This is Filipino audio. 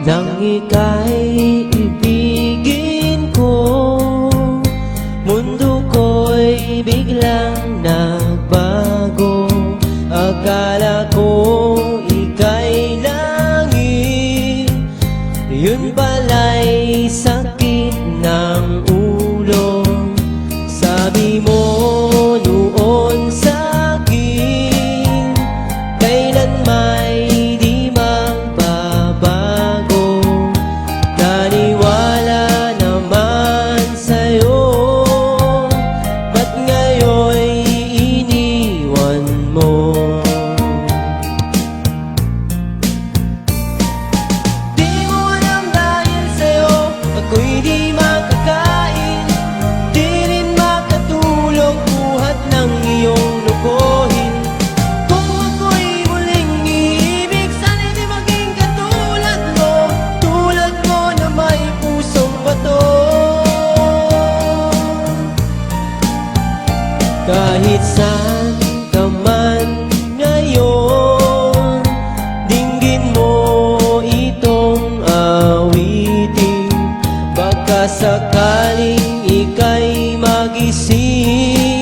nang ika'y ibigin ko. Mundo ko'y biglang nagbago. Akala ko ika'y langit, yun pala'y sakit ng ulo. Sabi mo noon sa'kin, kailan may di magbabago. Naniwala naman sa'yo, ba't ngayon'y iniwan mo? Di mo alam dahil sa'yo ako'y di makakain, di rin makatulog buhat ng iyong lokohin. Kung ako'y muling iibig, sana'y di maging katulad mo, tulad mo na may pusong bato. Kahit saan ka man ngayon, dinggin mo itong awitin. Baka sakaling ika'y magising,